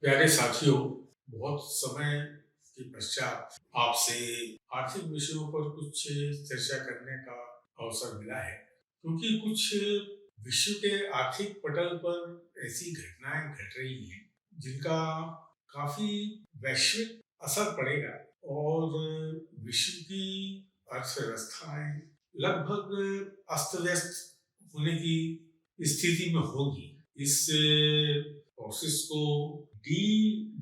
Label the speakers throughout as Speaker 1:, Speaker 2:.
Speaker 1: प्यारे साथियों, बहुत समय के पश्चात आपसे आर्थिक विषयों पर कुछ चर्चा करने का अवसर मिला है, क्योंकि कुछ विश्व के आर्थिक पटल पर ऐसी घटनाएं घट रही हैं जिनका काफी वैश्विक असर पड़ेगा और विश्व की अर्थव्यवस्थाएं लगभग अस्त व्यस्त होने की स्थिति में होगी। इस प्रोसेस को डी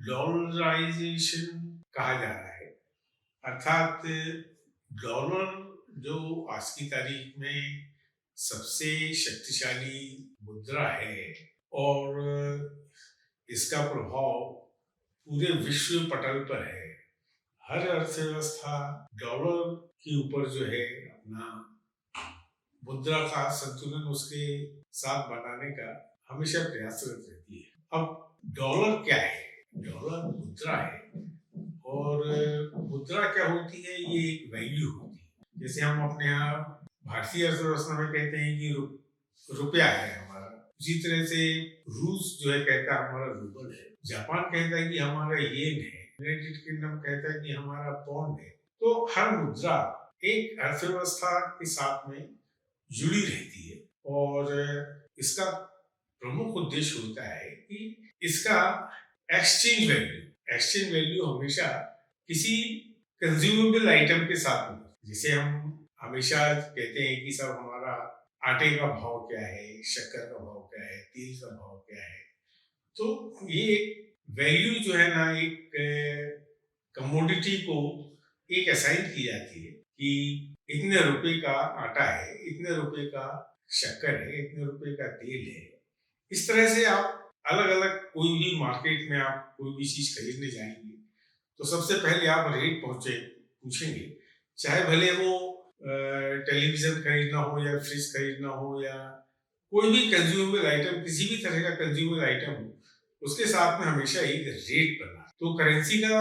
Speaker 1: डॉलराइजेशन कहा जा रहा है। अर्थात डॉलर जो आज की तारीख में सबसे शक्तिशाली मुद्रा है और इसका प्रभाव पूरे विश्व पटल पर है। हर अर्थव्यवस्था डॉलर के ऊपर जो है अपना मुद्रा का संतुलन उसके साथ बनाने का हमेशा प्रयासरत रहती है। अब डॉलर क्या है? डॉलर मुद्रा है और मुद्रा क्या होती है? ये एक वैल्यू होती है। जैसे हम अपने यहाँ भारतीय अर्थव्यवस्था में कहते हैं कि रुपया है हमारा, उसी तरह से रूस जो है कहता है हमारा रूबल है, जापान कहता है कि हमारा येन है, यूनाइटेड किंगडम कहता है कि हमारा पौंड है। तो हर मुद्रा एक अर्थव्यवस्था के साथ में जुड़ी रहती है और इसका प्रमुख उद्देश्य होता है कि इसका एक्सचेंज वैल्यू हमेशा किसी कंज्यूमेबल आइटम के साथ में। जैसे हम हमेशा कहते हैं कि सब हमारा आटे का भाव क्या है, शक्कर का भाव क्या है, तेल का भाव क्या है। तो ये वैल्यू जो है ना, एक कमोडिटी को एक असाइन की जाती है कि इतने रुपए का आटा है, इतने रुपए का शक्कर है, इतने रुपए का तेल है। इस तरह से आप अलग अलग कोई भी मार्केट में आप कोई भी चीज खरीदने जाएंगे तो सबसे पहले आप रेट पहुंचे पूछेंगे, चाहे भले वो टेलीविजन खरीदना हो या फ्रिज खरीदना हो या कोई भी कंज्यूमेबल आइटम, किसी भी तरह का कंज्यूमेबल आइटम हो, उसके साथ में हमेशा एक रेट बना। तो करेंसी का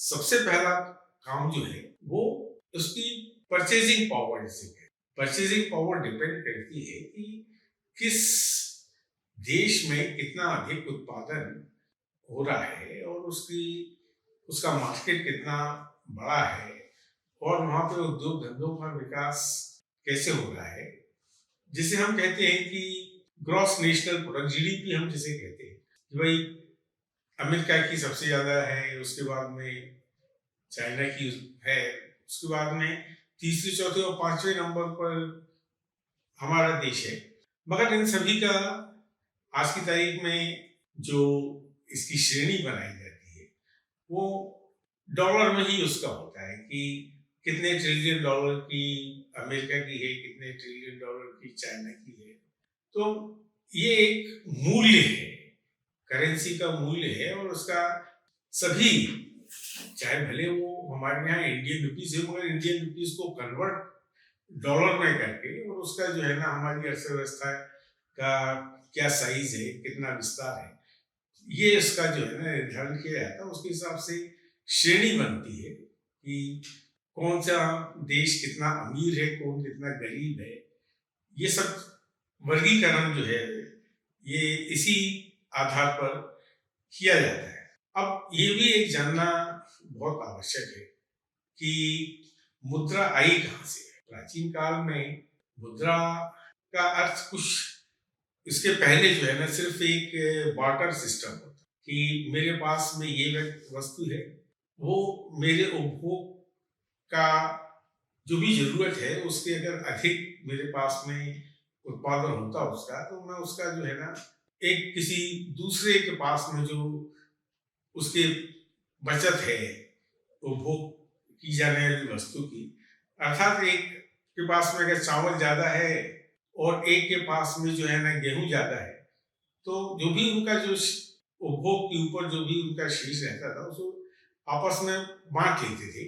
Speaker 1: सबसे पहला काम जो है वो उसकी परचेजिंग पावर से है। परचेजिंग पावर डिपेंड करती है कि किस देश में कितना अधिक उत्पादन हो रहा है और उसका मार्केट कितना बड़ा है और वहां पे उद्योग धंधों का विकास कैसे हो रहा है, जिसे हम कहते हैं कि ग्रॉस नेशनल प्रोडक्ट, जीडीपी हम जिसे कहते हैं कि भाई अमेरिका की सबसे ज्यादा है, उसके बाद में चाइना की है, उसके बाद में तीसरे चौथे और पांचवें नंबर पर हमारा देश है। मगर इन सभी का आज की तारीख में जो इसकी श्रेणी बनाई जाती है वो डॉलर में ही उसका होता है कि कितने ट्रिलियन डॉलर की अमेरिका की है, कितने ट्रिलियन डॉलर की चाइना की है। तो ये एक मूल्य है, करेंसी का मूल्य है और उसका सभी, चाहे भले वो हमारे यहाँ इंडियन रुपीज है, मगर इंडियन रुपीज को कन्वर्ट डॉलर में करके और उसका जो है ना हमारी अर्थव्यवस्था का क्या साइज है, कितना विस्तार है, ये इसका जो है ना निर्धारण किया जाता है। उसके हिसाब से श्रेणी बनती है कि कौन सा देश कितना अमीर है, कौन कितना गरीब है। ये सब वर्गीकरण जो है ये इसी आधार पर किया जाता है। अब ये भी एक जानना बहुत आवश्यक है कि मुद्रा आई कहाँ से है। प्राचीन काल में मुद्रा का अर्थ कुछ इसके पहले जो है ना सिर्फ एक बार्टर सिस्टम होता कि मेरे पास में ये वस्तु है, वो मेरे उपभोग का जो भी जरूरत है उसके अगर अधिक मेरे पास में उत्पादन होता उसका, तो मैं उसका जो है ना एक किसी दूसरे के पास में जो उसके बचत है उपभोग की जाने वाली वस्तु की, अर्थात एक के पास में अगर चावल ज्यादा है और एक के पास में जो है ना गेहूं ज्यादा है, तो जो भी उनका जो उपभोग के ऊपर जो भी उनका शेष रहता था उसको आपस में बांट लेते थे।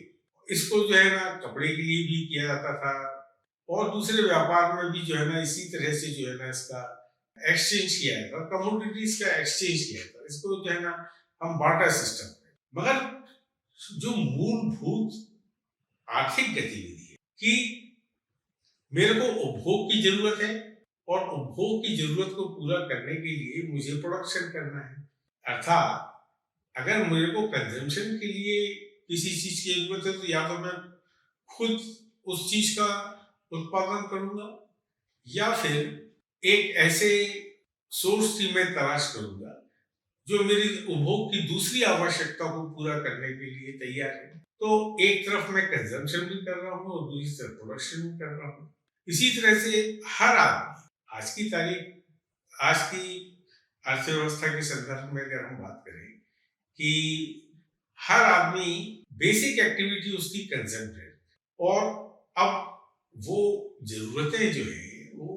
Speaker 1: इसको जो है ना कपड़े के लिए भी किया जाता था और दूसरे व्यापार में भी जो है ना इसी तरह से जो है ना इसका एक्सचेंज किया जाता था, कमोडिटीज का एक्सचेंज किया जाता था। इसको जो है ना हम बार्टर सिस्टम। मगर जो मूलभूत आर्थिक गतिविधि है कि मेरे को उपभोग की जरूरत है और उपभोग की जरूरत को पूरा करने के लिए मुझे प्रोडक्शन करना है, अर्थात अगर मेरे को कंजम्पशन के लिए किसी चीज की जरूरत है तो या तो मैं खुद उस चीज का उत्पादन करूंगा, या फिर एक ऐसे सोर्स की मैं तलाश करूंगा जो मेरी उपभोग की दूसरी आवश्यकता को पूरा करने के लिए तैयार है। तो एक तरफ मैं कंजम्पशन भी कर रहा हूँ और दूसरी तरफ प्रोडक्शन भी कर रहा हूँ। इसी तरह से हर आदमी आज की तारीख, आज की अर्थव्यवस्था के संदर्भ में अगर हम बात करें कि हर आदमी बेसिक एक्टिविटी उसकी कंजम्पशन है। और अब वो जरूरतें जो है वो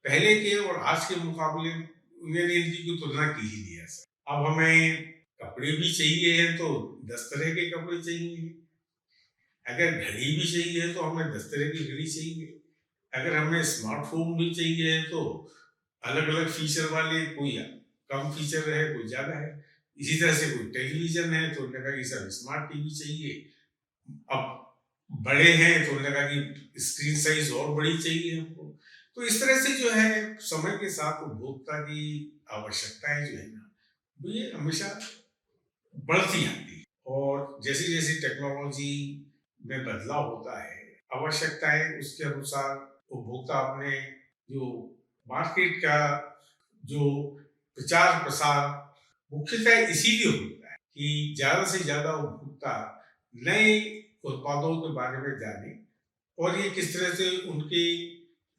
Speaker 1: पहले के और आज के मुकाबले मैंने इनकी कोई तुलना की ही नहीं है सर। अब हमें कपड़े भी चाहिए हैं तो 10 तरह के कपड़े चाहिए, अगर घड़ी भी चाहिए तो हमें 10 तरह की घड़ी चाहिए, अगर हमें स्मार्टफोन भी चाहिए तो अलग अलग फीचर वाले, कोई कम फीचर है कोई ज्यादा है। इसी तरह से कोई टेलीविजन है तो उन्होंने कहा कि सर स्मार्ट टीवी चाहिए, अब बड़े हैं तो उन्होंने कहा कि स्क्रीन साइज और बड़ी चाहिए हमको। तो इस तरह से जो है समय के साथ उपभोक्ता की आवश्यकताएं जो है ना वो ये हमेशा बढ़ती आती है। और जैसे जैसे टेक्नोलॉजी में बदलाव होता है, आवश्यकताएं उसके अनुसार उपभोक्ता अपने जो मार्केट का जो प्रचार प्रसार मुख्यतः इसीलिए होता है कि ज्यादा से ज्यादा उपभोक्ता नए उत्पादों के बारे में जाने और ये किस तरह से उनके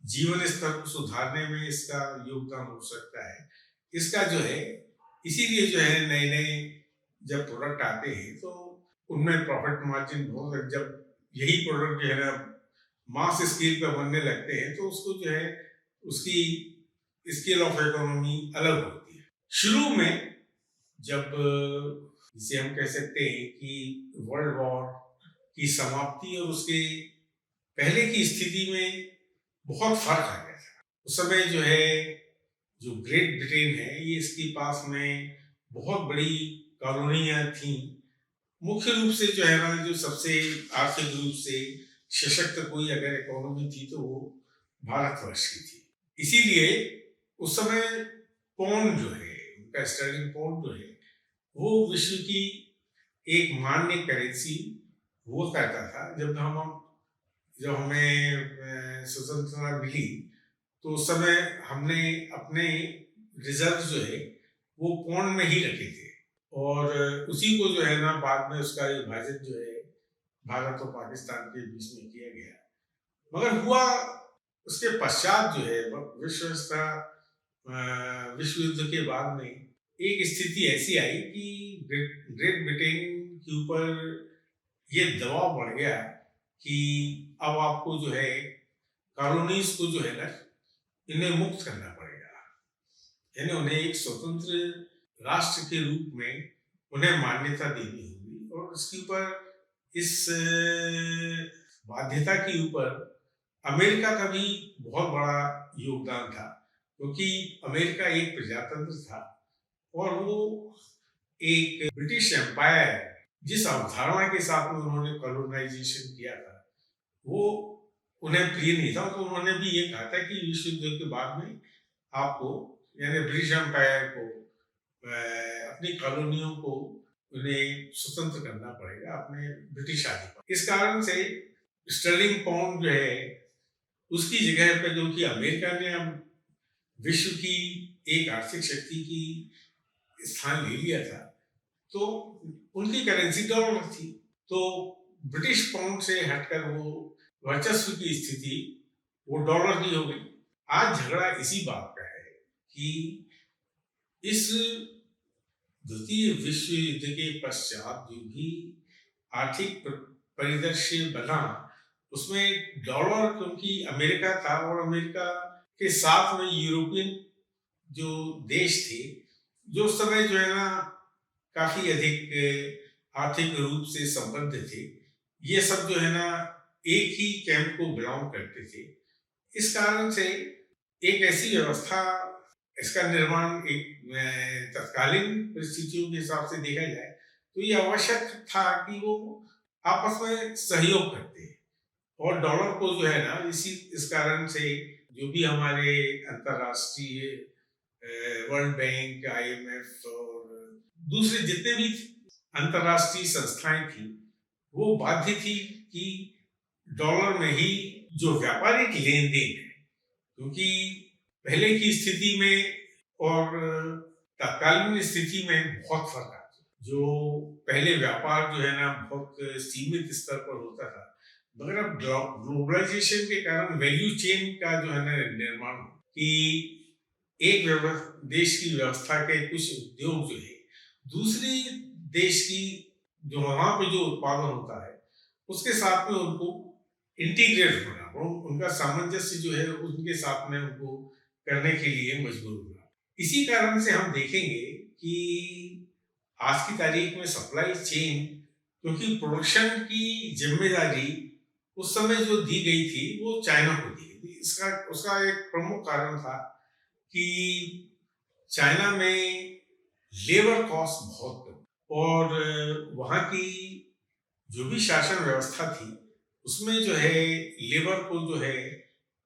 Speaker 1: जीवन स्तर को सुधारने में इसका योगदान हो सकता है। इसका जो है इसीलिए जो है नए नए जब प्रोडक्ट आते हैं तो उनमें प्रॉफिट मार्जिन बहुत, जब यही प्रोडक्ट जो है ना मास स्केल पे बनने लगते हैं तो उसको जो है उसकी स्केल ऑफ इकोनॉमी अलग होती है। शुरू में जब जिसे हम कह सकते हैं कि वर्ल्ड वॉर की समाप्ति और उसके पहले की स्थिति में बहुत फर्क आ गया था। उस समय जो है जो ग्रेट ब्रिटेन है ये इसके पास में बहुत बड़ी कॉलोनियां थी। मुख्य रूप से जो है ना जो सबसे आर्थिक रूप से सशक्त कोई अगर इकोनॉमी थी तो वो भारतवर्ष की थी। इसीलिए उस समय पौंड जो है उनका स्टर्लिंग पौंड जो है वो विश्व की एक मान्य करेंसी हुआ करता था। जब हमें स्वतंत्रता मिली तो उस समय हमने अपने रिजर्व जो है वो पौंड में ही रखे थे और उसी को जो है ना बाद में उसका विभाजन जो है भारत और पाकिस्तान के बीच में किया गया। मगर हुआ उसके पश्चात जो है विश्व युद्ध के बाद में एक स्थिति ऐसी आई कि ग्रेट ब्रिटेन के ऊपर ये दबाव बढ़ गया कि अब आपको जो है कॉलोनीज को जो है ना इन्हें मुक्त करना पड़ेगा, यानी उन्हें एक स्वतंत्र राष्ट्र के रूप में उन्हें मान्यता देनी होगी। और उसके ऊपर इस बाध्यता के ऊपर अमेरिका का भी बहुत बड़ा योगदान था, क्योंकि अमेरिका एक प्रजातंत्र था और वो एक ब्रिटिश एम्पायर जिस अवधारणा के साथ में उन्होंने कॉलोनाइजेशन किया था वो उन्हें प्रिय नहीं था। तो उन्होंने भी ये कहा था कि विश्व युद्ध के बाद में आपको यानी ब्रिटिश एम्पायर को अपनी कॉलोनियों को उन्हें स्वतंत्र करना पड़ेगा अपने ब्रिटिश आधिपत्य। इस कारण से स्टर्लिंग पाउंड जो है उसकी जगह पर जो कि अमेरिका ने अब विश्व की एक आर्थिक शक्ति की स्थान ले लिया था तो उनकी करेंसी डॉलर थी। तो ब्रिटिश पाउंड से हटकर वो वर्चस्व की स्थिति वो डॉलर की हो गई। आज झगड़ा इसी बात का है कि इस द्वितीय विश्व युद्ध के पश्चात जो भी आर्थिक परिदृश्य बना उसमें डॉलर, क्योंकि अमेरिका था और अमेरिका के साथ में यूरोपियन जो देश थे जो उस समय जो है ना काफी अधिक आर्थिक रूप से संबद्ध थे, ये सब जो है ना एक ही कैंप को बिलोंग करते थे। इस कारण से एक ऐसी व्यवस्था, इसका निर्माण एक तत्कालीन परिस्थितियों के हिसाब से देखा जाए तो ये आवश्यक था कि वो आपस में सहयोग करते हैं। और डॉलर को जो है ना इस कारण से जो भी हमारे अंतरराष्ट्रीय वर्ल्ड बैंक, आईएमएफ और दूसरे जितने भी अंतर्राष्ट्रीय संस्थाएं थी वो बाध्य थी कि डॉलर में ही जो व्यापारिक लेन देन है, क्योंकि पहले की स्थिति में और तत्कालीन स्थिति में बहुत फर्क आता है। जो पहले व्यापार जो है ना बहुत सीमित स्तर पर होता था, मगर अब ग्लोबलाइजेशन के कारण वैल्यू चेन का जो है ना निर्माण कि एक देश की व्यवस्था के कुछ उद्योग जो है दूसरी देश की जो वहां पे जो उत्पादन होता है उसके साथ में उनको इंटीग्रेट होना, उनका सामंजस्य जो है उनके साथ में उनको करने के लिए मजबूर होना। इसी कारण से हम देखेंगे कि आज की तारीख में सप्लाई चेन, क्योंकि प्रोडक्शन की जिम्मेदारी उस समय जो दी गई थी वो चाइना को दी गई थी। इसका उसका एक प्रमुख कारण था कि चाइना में लेबर कॉस्ट बहुत कम और वहाँ की जो भी शासन व्यवस्था थी उसमें जो है लेबर को जो है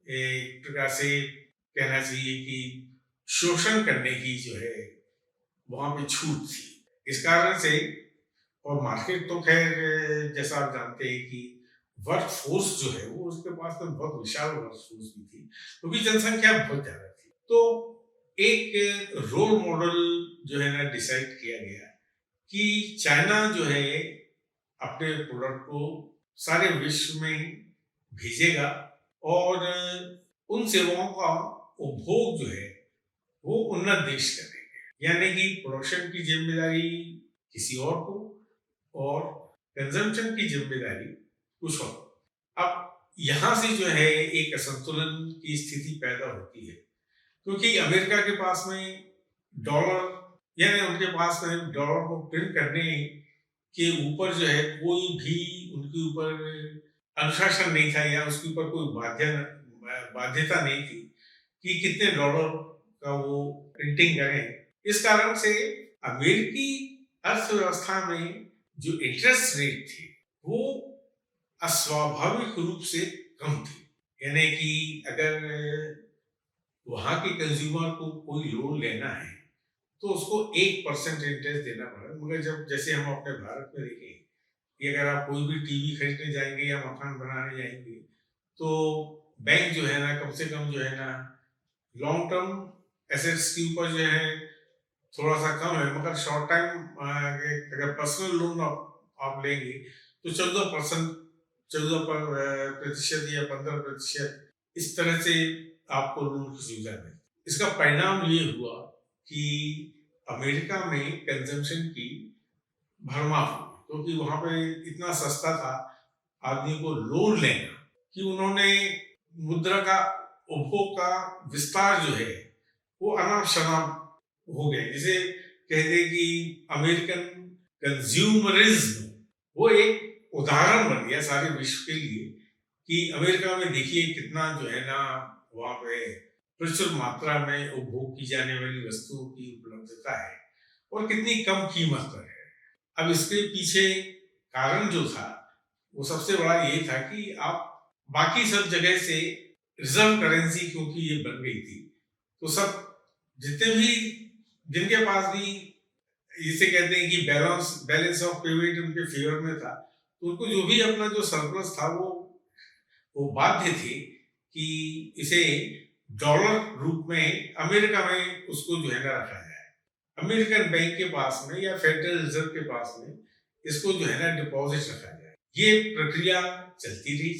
Speaker 1: एक प्रकार से कहना चाहिए कि शोषण करने की जो है वहाँ पे छूट थी। इस कारण से और मार्केट तो खैर जैसा आप जानते हैं कि वर्क फोर्स जो है वो उसके पास में बहुत विशाल वर्क फोर्स भी थी क्योंकि जनसंख्या बहुत ज्यादा थी। तो एक रोल मॉडल जो है ना डिसाइड किया गया कि चाइना जो है अपने प्रोडक्ट को सारे विश्व में भेजेगा और उन सेवाओं का उपभोग जो है वो उन्नत देश करेंगे, यानी कि प्रोडक्शन की जिम्मेदारी किसी और को और कंजम्पशन की जिम्मेदारी कुछ और। अब यहां से जो है एक असंतुलन की स्थिति पैदा होती है क्योंकि अमेरिका के पास में डॉलर, यानी उनके पास में डॉलर को प्रिंट करने के ऊपर जो है कोई भी उनके ऊपर अनुशासन नहीं था या उसके ऊपर कोई बाध्यता नहीं थी कि कितने डॉलर का वो प्रिंटिंग करें। इस कारण से अमेरिकी अर्थव्यवस्था में जो इंटरेस्ट रेट थी वो अस्वाभाविक रूप से कम थी, यानी कि अगर वहां के कंज्यूमर को कोई लोन लेना है तो उसको 1% इंटरेस्ट देना पड़ा। मगर जब जैसे हम अपने भारत में देखें कि अगर आप कोई भी टीवी खरीदने जाएंगे या मकान बनाने जाएंगे तो बैंक जो है ना कम से कम जो है ना लॉन्ग टर्म एसेट्स के ऊपर जो है थोड़ा सा कम है, मगर शॉर्ट टाइम अगर पर्सनल लोन आप लेंगे तो 14% या 15% इस तरह से आपको लोन की सुविधा है। इसका परिणाम ये हुआ कि अमेरिका में कंजम्पशन की भरमार हुई क्योंकि वहां पे इतना सस्ता था आदमी को लोन लेना कि उन्होंने मुद्रा का उपभोग का विस्तार जो है वो अनाप शनाप हो गए। जिसे कहते कि अमेरिकन कंज्यूमरिज्म वो एक उदाहरण बन गया सारे विश्व के लिए कि अमेरिका में देखिए कितना जो है ना वहां पे प्रचुर मात्रा में उपभोग की जाने वाली वस्तुओं की उपलब्धता है और कितनी कम कीमत पर है। अब इसके पीछे कारण जो था वो सबसे बड़ा ये था कि आप बाकी सब जगह से रिजर्व करेंसी क्योंकि ये बन गई थी तो सब जितने भी जिनके पास भी इसे कहते हैं कि बैलेंस ऑफ पेमेंट उनके फेवर में था तो उनको जो भी अपना जो सरप्लस था वो बाध्य थे कि इसे डॉलर रूप में अमेरिका में उसको जो है ना रखा जाए, अमेरिकन बैंक के पास में या फेडरल रिजर्व के पास में इसको जो है ना डिपॉजिट रखा जाए। ये प्रक्रिया चलती रही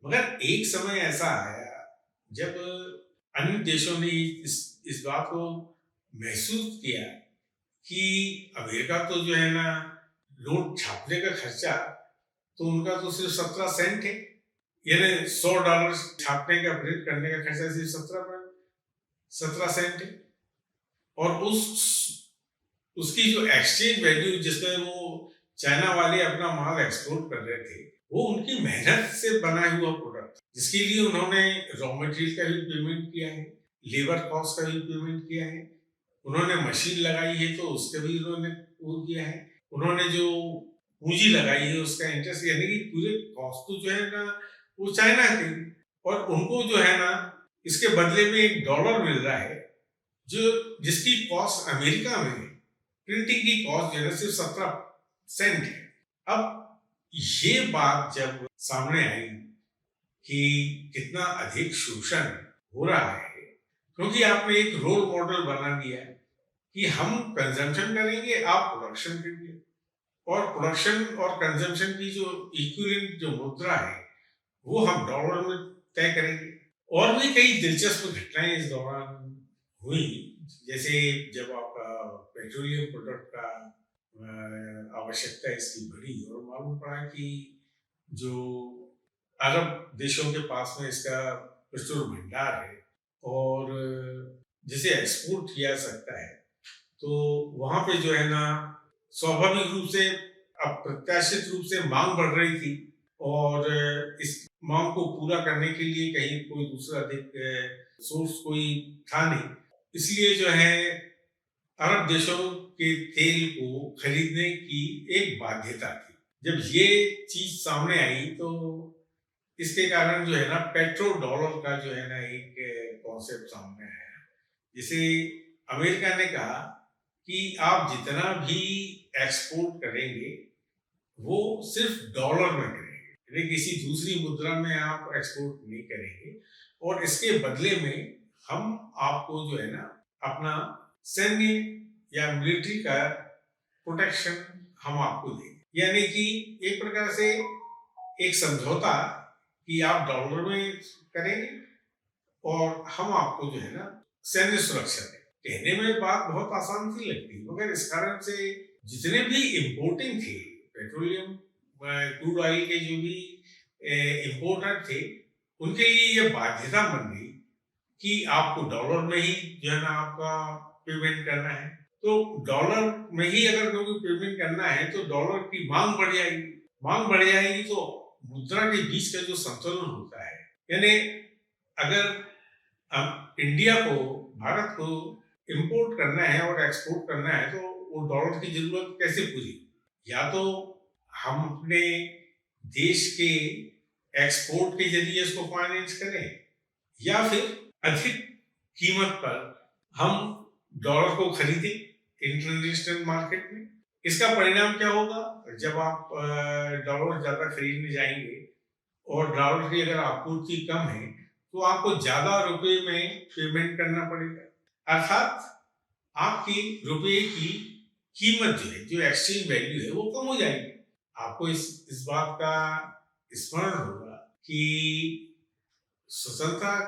Speaker 1: मगर एक समय ऐसा आया जब अन्य देशों ने इस बात को महसूस किया कि अमेरिका तो जो है ना नोट छापने का खर्चा तो उनका तो सिर्फ 17 सेंट है, यानी $100 छापने का प्रिंट करने का खर्चा सिर्फ 17 सेंट है और उसकी जो एक्सचेंज वैल्यू जिसमें वो चाइना वाले अपना माल एक्सपोर्ट कर रहे थे वो उनकी मेहनत से बना हुआ प्रोडक्ट जिसके लिए उन्होंने रॉ मटेरियल का भी पेमेंट किया है, लेबर कॉस्ट का भी पेमेंट किया है, उन्होंने मशीन लगाई है तो उसका भी उन्होंने वो किया है, उन्होंने जो पूंजी लगाई है उसका इंटरेस्ट, यानी कि पूरे कॉस्ट तो जो है ना वो चाइना के और उनको जो है ना इसके बदले में $1 मिल रहा है जो जिसकी कॉस्ट अमेरिका में प्रिंटिंग की कॉस्ट जो है सिर्फ 17 सेंट है। अब ये बात जब सामने आई कि कितना अधिक शोषण हो रहा है, क्योंकि आपने एक रोल मॉडल बना दिया है कि हम कंजम्पशन करेंगे, आप प्रोडक्शन करिए, और प्रोडक्शन और कंजम्पशन की जो इक्विवेलेंट जो मुद्रा है वो हम डॉलर में तय करेंगे। और भी कई दिलचस्प घटनाएं इस दौरान हुई, जैसे जब आपका पेट्रोलियम प्रोडक्ट का आवश्यकता इसकी बढ़ी और मालूम पड़ा कि जो अरब देशों के पास में इसका प्रचुर भंडार है और जिसे एक्सपोर्ट किया जा सकता है, तो वहां पे जो है ना स्वाभाविक रूप से अप्रत्याशित रूप से मांग बढ़ रही थी, और इस मांग को पूरा करने के लिए कहीं कोई दूसरा अधिक सोर्स कोई था नहीं, इसलिए जो है अरब देशों के तेल को खरीदने की एक बाध्यता थी। जब ये चीज सामने आई तो इसके कारण जो है ना पेट्रो डॉलर का जो है ना एक कॉन्सेप्ट सामने आया, जिसे अमेरिका ने कहा कि आप जितना भी एक्सपोर्ट करेंगे वो सिर्फ डॉलर में करेंगे, यानी किसी दूसरी मुद्रा में आप एक्सपोर्ट नहीं करेंगे, और इसके बदले में हम आपको जो है ना अपना सैन्य या मिलिट्री का प्रोटेक्शन हम आपको देंगे। यानी कि एक प्रकार से एक समझौता कि आप डॉलर में करेंगे और हम आपको जो है ना सैन्य सुरक्षा दें। कहने में बात बहुत आसान सी लगती, मगर इस कारण से जितने भी इम्पोर्टिंग थे पेट्रोलियम क्रूड ऑयल के, जो भी इम्पोर्टर थे, उनके लिए ये बाध्यता बन गई कि आपको डॉलर में ही जो है ना आपका पेमेंट करना है। तो डॉलर में ही अगर कोई पेमेंट करना है तो डॉलर की मांग बढ़ जाएगी, मांग बढ़ जाएगी तो मुद्रा के बीच का जो संतुलन होता है, यानी अगर इंडिया को, भारत को इंपोर्ट करना है और एक्सपोर्ट करना है तो वो डॉलर की जरूरत कैसे पूरी? या तो हम अपने देश के एक्सपोर्ट के जरिए इसको फाइनेंस करें, या फिर अधिक कीमत पर हम डॉलर को खरीदें इंटरनेशनल मार्केट में। इसका परिणाम क्या होगा? जब आप डॉलर ज्यादा खरीदने जाएंगे और डॉलर की अगर आपूर्ति कम है तो आपको ज्यादा रुपए में पेमेंट करना पड़ेगा, अर्थात आपकी रुपए की कीमत जो है, जो एक्सचेंज वैल्यू है, वो कम हो जाएगी। आपको इस बात का स्मरण होगा कि स्वतंत्रता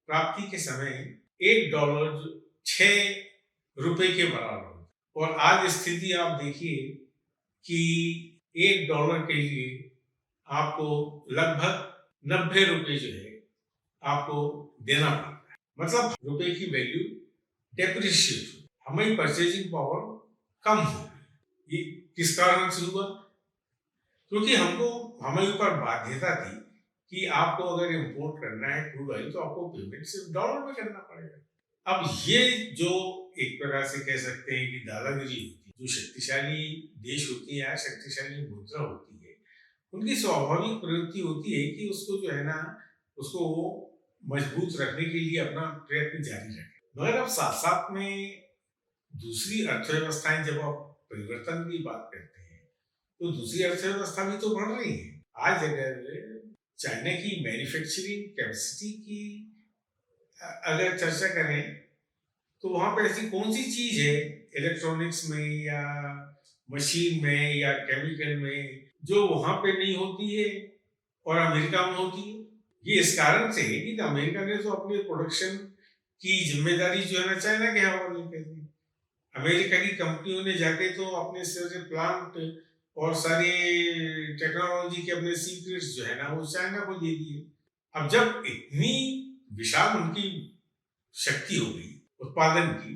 Speaker 1: प्राप्ति के समय $1 6 रुपए के बराबर होता, और आज स्थिति आप देखिए कि $1 के लिए आपको लगभग 90 रुपए जो है आपको देना पड़ता है। मतलब रुपए की वैल्यू डेप्रिशिएट हो, हमारी परचेजिंग पावर कम हो। ये किस कारण से हुआ? क्योंकि हमको हमारे ऊपर बाध्यता थी कि आपको अगर इंपोर्ट करना है क्रूड ऑयल तो आपको पेमेंट सिर्फ डॉलर में करना पड़ेगा। अब ये जो एक प्रकार से कह सकते हैं कि दादागिरी होती है, जो शक्तिशाली देश होती है या शक्तिशाली मुद्रा होती है, उनकी स्वाभाविक प्रवृत्ति होती है कि उसको जो है ना उसको वो मजबूत रखने के लिए अपना प्रयत्न जारी रखें। मगर अब साथ साथ में दूसरी अर्थव्यवस्थाएं, जब आप परिवर्तन की बात करते हैं तो दूसरी अर्थव्यवस्था भी तो बढ़ रही है। आज अगर चाइना की मैन्युफैक्चरिंग कैपेसिटी की अगर चर्चा करें तो वहां पे ऐसी कौन सी चीज है इलेक्ट्रॉनिक्स में या मशीन में या केमिकल में जो वहां पे नहीं होती है और अमेरिका में होती है? ये इस कारण से है कि अमेरिका ने तो अपने प्रोडक्शन की जिम्मेदारी जो है ना चाइना के हवाले कर दी। अमेरिका की कंपनियों ने जाके तो अपने सारे प्लांट और सारी टेक्नोलॉजी के अपने सीक्रेट्स जो है ना वो चाइना को दे दिए। अब जब इतनी विशाल उनकी शक्ति हो गई उत्पादन की,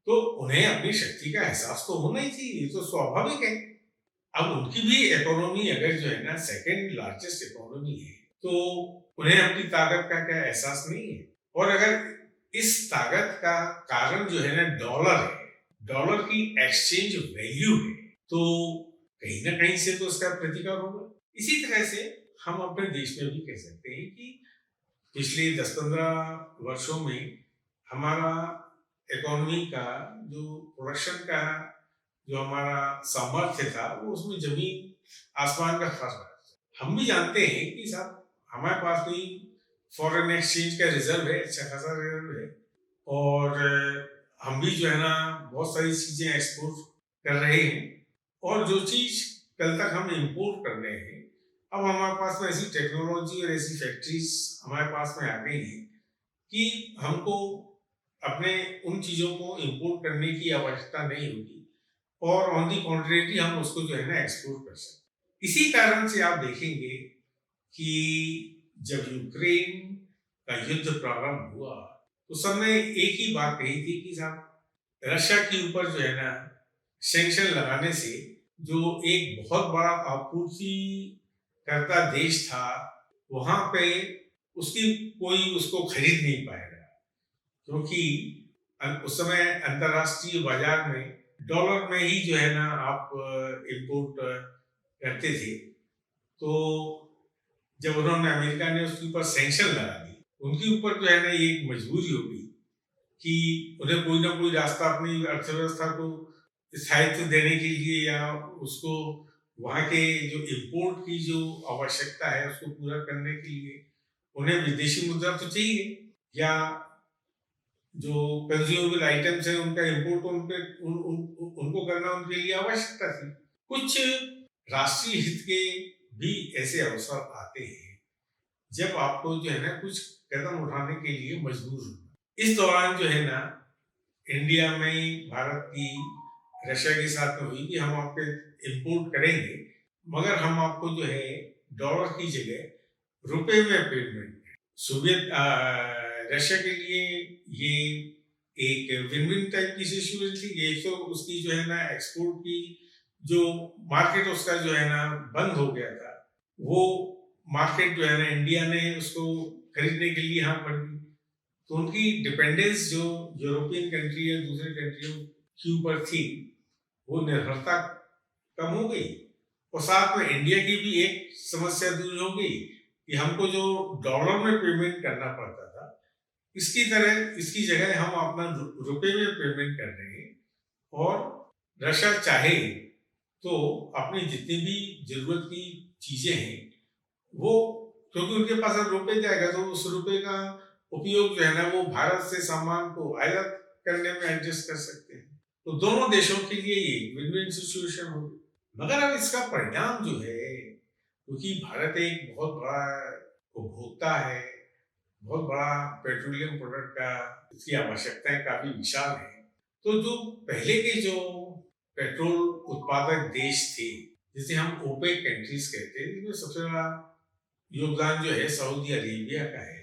Speaker 1: तो उन्हें अपनी शक्ति का एहसास तो होना ही चाहिए, ये तो स्वाभाविक है। अब उनकी भी इकोनॉमी अगर जो है ना सेकेंड लार्जेस्ट इकोनॉमी है तो उन्हें अपनी ताकत का क्या एहसास नहीं है? और अगर इस ताकत का कारण जो है ना डॉलर है, डॉलर की एक्सचेंज वैल्यू है, तो कहीं ना कहीं से तो उसका प्रतिकार होगा। इसी तरह से हम अपने देश में भी कह सकते हैं कि पिछले 10-15 वर्षों में हमारा इकोनॉमी का जो प्रोडक्शन का जो हमारा सामर्थ्य था वो उसमें जमीन आसमान का फर्क है। हम भी जानते हैं कि साहब हमारे पास भी फॉरेन एक्सचेंज का रिजर्व है, अच्छा खासा रिजर्व है, और हम भी जो है ना बहुत सारी चीजें एक्सपोर्ट कर रहे हैं, और जो चीज कल तक हम इंपोर्ट कर रहे हैं, अब हमारे पास में ऐसी टेक्नोलॉजी और ऐसी फैक्ट्रीज हमारे पास में आ गई हैं कि हमको अपने उन चीजों को इंपोर्ट करने की आवश्यकता नहीं होगी, और ऑन दी कॉन्ट्रेरी हम उसको जो है ना एक्सपोर्ट कर सकते। इसी कारण से आप देखेंगे कि जब यूक्रेन का युद्ध प्रारंभ हुआ तो सबने एक ही बात कही थी कि साहब रशिया के ऊपर जो है ना सैंक्शन लगाने से जो एक बहुत बड़ा आपूर्ति करता देश था, वहां पे उसकी कोई उसको खरीद नहीं पाएगा, क्योंकि उस समय अंतरराष्ट्रीय बाजार में डॉलर में ही जो है ना आप इंपोर्ट करते थे। तो जब उन्होंने अमेरिका ने उसके ऊपर सैंक्शन लगा दी, उनके ऊपर जो है ना ये एक मजबूरी हो गई कि उन्हें कोई ना कोई रास्ता अपनी अर्थव्यवस्था को स्थायित्व देने के लिए, या उसको वहाँ के जो इंपोर्ट की जो आवश्यकता है उसको पूरा करने के लिए उन्हें विदेशी मुद्रा तो चाहिए, या जो कंज्यूमेबल आइटम्स हैं उनका इंपोर्ट उनको करना उनके लिए आवश्यकता थी। कुछ राष्ट्रीय हित के भी ऐसे अवसर आते हैं जब आपको जो है ना कुछ कदम उठाने के लिए मजबूर होना। इस दौरान जो है ना इंडिया में भारत की रशिया के साथ में हुई कि हम आपके इंपोर्ट करेंगे, मगर हम आपको जो है डॉलर की जगह रुपए में पेमेंट। सोवियत रशिया के लिए ये एक विन विन टाइप की सिचुएशन थी। एक तो उसकी जो है ना एक्सपोर्ट की जो मार्केट उसका जो है ना बंद हो गया था, वो मार्केट जो है ना इंडिया ने उसको खरीदने के लिए यहाँ पर, तो उनकी डिपेंडेंस जो यूरोपियन कंट्री या दूसरे कंट्रियों के ऊपर थी वो निर्भरता कम हो गई, और साथ में इंडिया की भी एक समस्या दूर हो गई कि हमको जो डॉलर में पेमेंट करना पड़ता था, इसकी जगह हम अपना रुपए में पेमेंट कर रहे हैं, और रशिया चाहे तो अपनी जितनी भी जरूरत की चीजें हैं वो, क्योंकि उनके पास अब रुपए जाएगा तो उस रुपए का उपयोग जो है ना वो भारत से सामान को आयात करने में एडजस्ट कर सकते हैं। तो दोनों देशों के लिए ये विन विन सिचुएशन होगी। मगर अब इसका परिणाम जो है, क्योंकि भारत एक बहुत बड़ा उपभोक्ता है, बहुत बड़ा पेट्रोलियम प्रोडक्ट का, इसकी आवश्यकताएं काफी विशाल है, तो जो पहले के जो पेट्रोल उत्पादक देश थे जिसे हम ओपेक कंट्रीज कहते हैं, जिसमें सबसे बड़ा योगदान जो है सऊदी अरेबिया का है,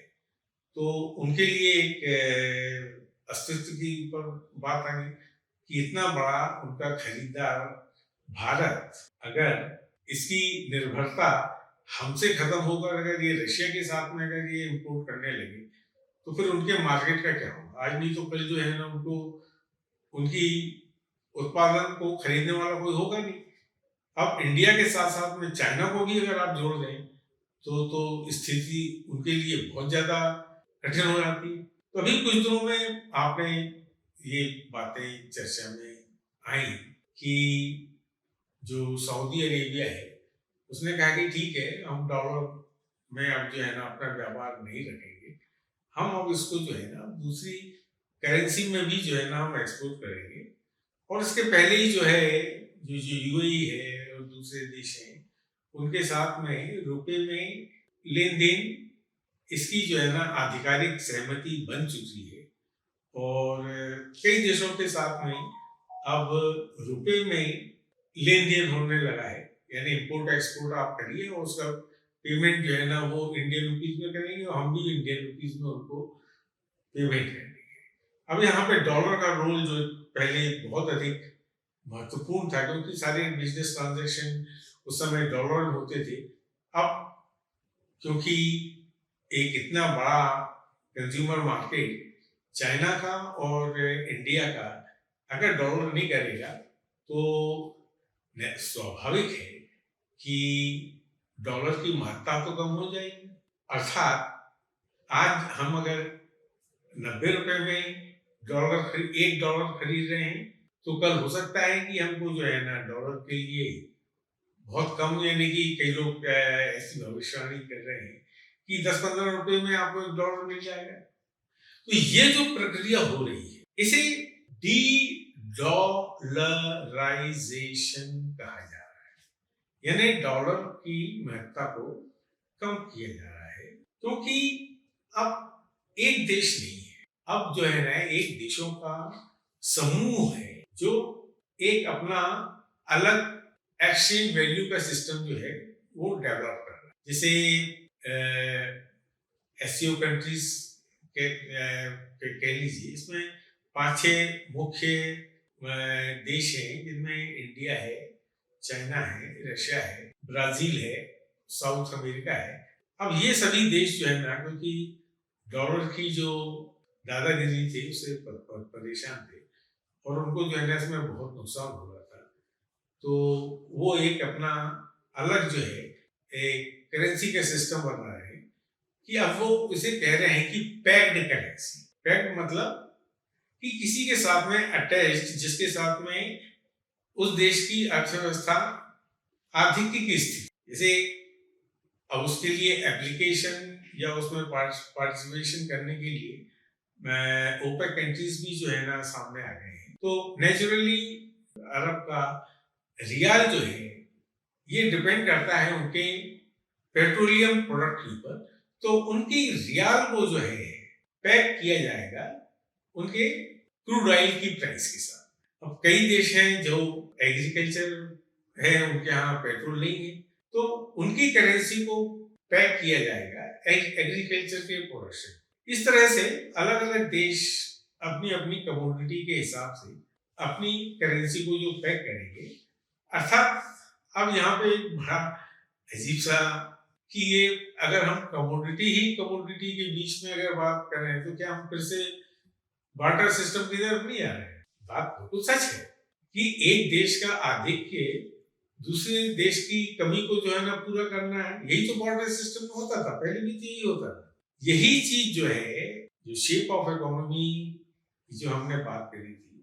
Speaker 1: तो उनके लिए एक अस्तित्व की ऊपर बात आ गई कि इतना बड़ा उनका खरीदार भारत, अगर इसकी निर्भरता हमसे खत्म होकर अगर ये रशिया के साथ में अगर ये इंपोर्ट करने लगे तो फिर उनके मार्केट का क्या होगा। आज नहीं तो कल जो है ना उनको उनकी उत्पादन को खरीदने वाला कोई होगा नहीं। अब इंडिया के साथ साथ में चाइना को भी अगर आप जोड़ दें तो स्थिति उनके लिए बहुत ज्यादा कठिन हो जाती है। तो अभी कुछ दिनों में आपने ये बातें चर्चा में आई कि जो सऊदी अरेबिया है उसने कहा कि ठीक है हम डॉलर में अब जो है ना अपना व्यापार नहीं रखेंगे, हम अब इसको जो है ना दूसरी करेंसी में भी जो है ना हम एक्सपोर्ट करेंगे, और इसके पहले ही जो है जो यूएई है और दूसरे देश हैं उनके साथ में रुपए में लेन देन इसकी जो है ना आधिकारिक सहमति बन चुकी है, और कई देशों के साथ में अब रुपए में लेन देन होने लगा है, यानी इंपोर्ट एक्सपोर्ट आप करिए और उसका पेमेंट जो है ना वो इंडियन रुपीज में करेंगे और हम भी इंडियन रुपीज में उनको पेमेंट करेंगे। अब यहाँ पे डॉलर का रोल जो पहले बहुत अधिक महत्वपूर्ण था, क्योंकि सारे बिजनेस ट्रांजैक्शन उस समय डॉलर में होते थे। अब क्योंकि एक इतना बड़ा कंज्यूमर मार्केट चाइना का और इंडिया का अगर डॉलर नहीं करेगा तो स्वाभाविक है कि डॉलर की महत्ता तो कम हो जाएगी। अर्थात आज हम अगर 90 रुपए में $1 खरीद रहे हैं तो कल हो सकता है कि हमको जो है ना डॉलर के लिए बहुत कम, यानी कि कई लोग ऐसी भविष्यवाणी कर रहे हैं कि 10-15 रुपए में आपको $1 मिल जाएगा। तो ये जो प्रक्रिया हो रही है, इसे डी डॉलराइजेशन कहा जा रहा है, यानी डॉलर की महत्ता को कम किया जा रहा है, क्योंकि अब एक देश नहीं है, अब जो है ना एक देशों का समूह है जो एक अपना अलग एक्सचेंज वैल्यू का सिस्टम जो है वो डेवलप कर रहा है। जैसे एससीओ कंट्रीज कह लीजिए, इसमें 5-6 मुख्य देश हैं, जिनमें इंडिया है, चाइना है, रशिया है, ब्राजील है, साउथ अमेरिका है। अब ये सभी देश जो है ना, क्योंकि डॉलर की जो दादागिरी थी उससे परेशान थे, और उनको जो है ना इसमें बहुत नुकसान हो रहा था, तो वो एक अपना अलग जो है एक करेंसी का सिस्टम बना रहे हैं, कि अब वो इसे कह रहे हैं कि पैक्ड करेंसी। पैक्ड मतलब कि किसी के साथ में अटैच्ड, जिसके साथ में उस देश की अर्थव्यवस्था, आर्थिक की स्थिति, जैसे अब उसके लिए एप्लीकेशन या उसमें पार्टिसिपेशन करने के लिए ओपेक कंट्रीज भी जो है ना सामने आ गए हैं। तो नेचुरली अरब का रियाल जो है ये डिपेंड करता है उनके पेट्रोलियम प्रोडक्ट के ऊपर, तो उनकी रियाल को जो है पैक किया जाएगा उनके क्रूड ऑयल की प्राइस के साथ। अब कई देश हैं जो एग्रीकल्चर है, उनके यहाँ पेट्रोल नहीं है, तो उनकी करेंसी को पैक किया जाएगा एग्रीकल्चर के प्रोडक्शन। इस तरह से अलग अलग देश अपनी अपनी कमोडिटी के हिसाब से अपनी करेंसी को जो पैक करेंगे। अर्थात अब यहाँ पे एक बड़ा अजीब सा कि ये अगर हम कमोडिटी के बीच में अगर बात करें, तो क्या हम फिर से बार्टर सिस्टम की तरफ नहीं आ रहे हैं? बात बिल्कुल सच है कि एक देश का आधिक्य दूसरे देश की कमी को जो है ना पूरा करना है। यही तो बार्टर सिस्टम में होता था, पहले भी तो यही होता था। यही चीज जो है, जो शेप ऑफ इकोनॉमी जो हमने बात करी थी,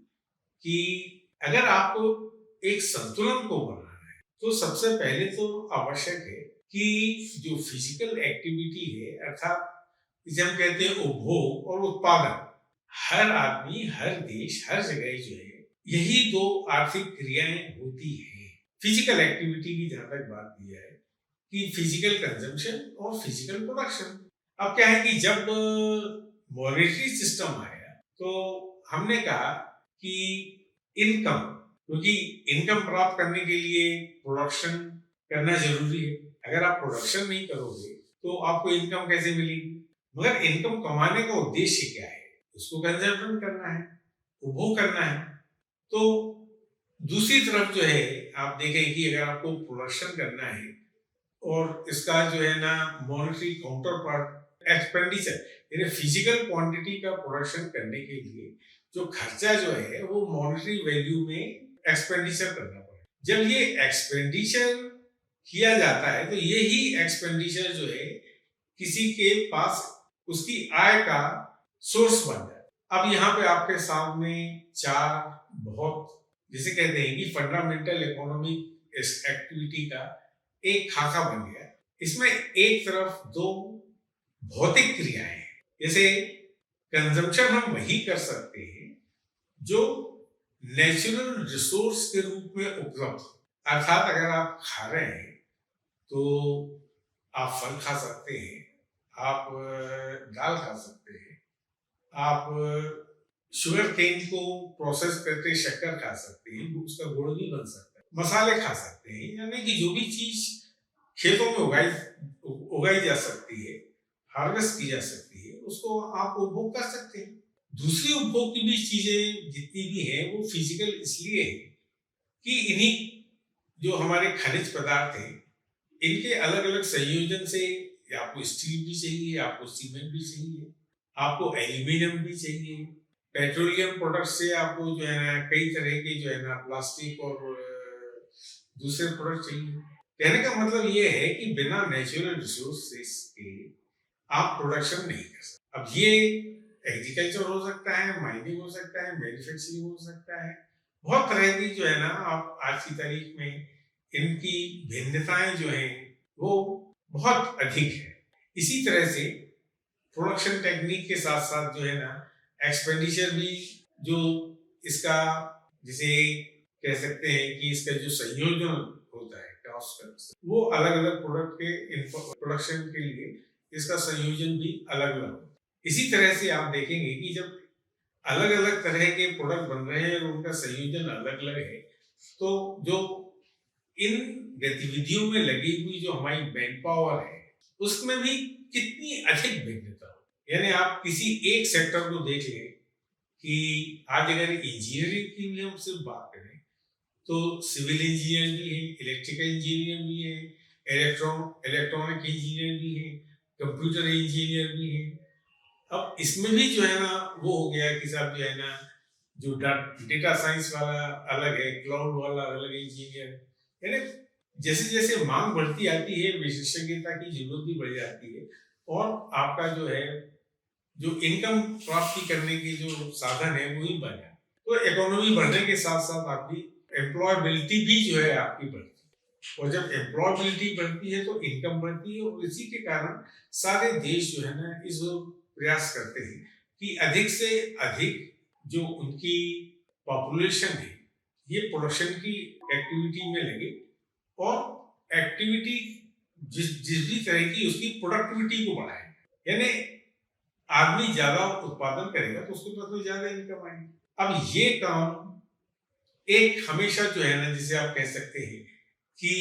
Speaker 1: कि अगर आपको एक संतुलन को बनाना है, तो सबसे पहले तो आवश्यक है कि जो फिजिकल एक्टिविटी है, अर्थात जिसे हम कहते हैं उपभोग और उत्पादन, हर आदमी, हर देश, हर जगह जो है यही दो आर्थिक क्रियाएं होती हैं। फिजिकल एक्टिविटी की जहां तक बात की है कि फिजिकल कंजम्पशन और फिजिकल प्रोडक्शन। अब क्या है कि जब मॉनेटरी सिस्टम आया, तो हमने कहा कि इनकम, क्योंकि इनकम प्राप्त करने के लिए प्रोडक्शन करना जरूरी है। अगर आप प्रोडक्शन नहीं करोगे तो आपको इनकम कैसे मिलेगी? मगर इनकम कमाने का उद्देश्य क्या है? उसको कंजम्पशन करना है, उपभोग करना है। तो दूसरी तरफ जो है आप देखें कि अगर आपको प्रोडक्शन करना है और इसका जो है ना मॉनेटरी काउंटर पार्ट एक्सपेंडिचर, यानी फिजिकल क्वांटिटी का प्रोडक्शन करने के लिए जो खर्चा जो है वो मॉनेटरी वैल्यू में एक्सपेंडिचर करना पड़ेगा। जब ये एक्सपेंडिचर किया जाता है, तो यही एक्सपेंडिचर जो है किसी के पास उसकी आय का सोर्स बन जाए। अब यहाँ पे आपके सामने चार बहुत, जिसे कहते हैं कि फंडामेंटल इकोनॉमिक एक्टिविटी का एक खाका बन गया। इसमें एक तरफ दो भौतिक क्रियाएं हैं, जैसे कंजम्पशन हम वही कर सकते हैं जो नेचुरल रिसोर्स के रूप में उपलब्ध हो। अर्थात अगर आप खा रहे हैं तो आप फल खा सकते हैं, आप दाल खा सकते हैं, आप शुगर केन को प्रोसेस करके शक्कर खा सकते हैं, उसका गुड़ भी बन सकता है, मसाले खा सकते हैं, यानी कि जो भी चीज खेतों में उगाई जा सकती है, हार्वेस्ट की जा सकती है, उसको आप उपभोग कर सकते हैं। दूसरी उपभोग की भी चीजें जितनी भी हैं वो फिजिकल इसलिए है कि इन्हीं जो हमारे खनिज पदार्थ हैं, इनके अलग अलग संयोजन से आपको स्टील भी चाहिए, आपको सीमेंट भी चाहिए, आपको एल्यूमिनियम भी चाहिए, पेट्रोलियम प्रोडक्ट से आपको जो है ना कई तरह के जो है ना प्लास्टिक और दूसरे प्रोडक्ट चाहिए। कहने का मतलब ये है कि बिना नेचुरल रिसोर्सेस के आप प्रोडक्शन नहीं कर सकते। अब ये एग्रीकल्चर हो सकता है, माइनिंग हो सकता है, मैन्युफैक्चरिंग हो सकता है, बहुत तरह की जो है ना, आप आज की तारीख में इनकी भिन्नताएं जो हैं वो बहुत अधिक है। इसी तरह से प्रोडक्शन टेक्निक के साथ साथ जो है ना, एक्सपेंडिचर भी जो इसका, जिसे कह सकते हैं कि इसका जो संयोजन होता है कॉस्ट का, वो अलग अलग प्रोडक्ट के प्रोडक्शन के लिए इसका संयोजन भी अलग अलग होता है। इसी तरह से आप देखेंगे कि जब अलग अलग तरह के प्रोडक्ट बन रहे हैं और उनका संयोजन अलग अलग है, तो जो इन गतिविधियों में लगी हुई जो हमारी मैन पावर है, उसमें भी कितनी अधिक भिन्नता हो। यानी आप किसी एक सेक्टर को देख लें कि आज अगर इंजीनियरिंग की भी हम सिर्फ बात करें, तो सिविल इंजीनियर भी हैं, इलेक्ट्रिकल इंजीनियर भी हैं, इलेक्ट्रॉनिक इंजीनियर भी हैं, कंप्यूटर इंजीनियर भी हैं। अब इसमें भी जो है ना, वो हो गया कि साहब जो है ना, जो डेटा साइंस वाला अलग है, क्लाउड वाला अलग इंजीनियर। यानी जैसे जैसे मांग बढ़ती आती है, विशेषज्ञता की जरूरत भी बढ़ जाती है, और आपका जो है, जो इनकम प्राप्ति करने की जो साधन है वही बढ़ जाए, तो इकोनॉमी बढ़ने के साथ साथ आपकी एम्प्लॉयबिलिटी भी जो है आपकी बढ़ती है, और जब एम्प्लॉयबिलिटी बढ़ती है तो इनकम बढ़ती है, और इसी के कारण सारे देश जो है ना, इस प्रयास करते हैं कि अधिक से अधिक जो उनकी पॉपुलेशन है, ये प्रोडक्शन की एक्टिविटी में लगे, और एक्टिविटी जिस जिस भी तरह की, उसकी प्रोडक्टिविटी को बढ़ाए। यानी आदमी ज्यादा उत्पादन करेगा तो उसके पास में ज्यादा इनकम आएगी। अब ये काम एक हमेशा जो है ना, जिसे आप कह सकते हैं कि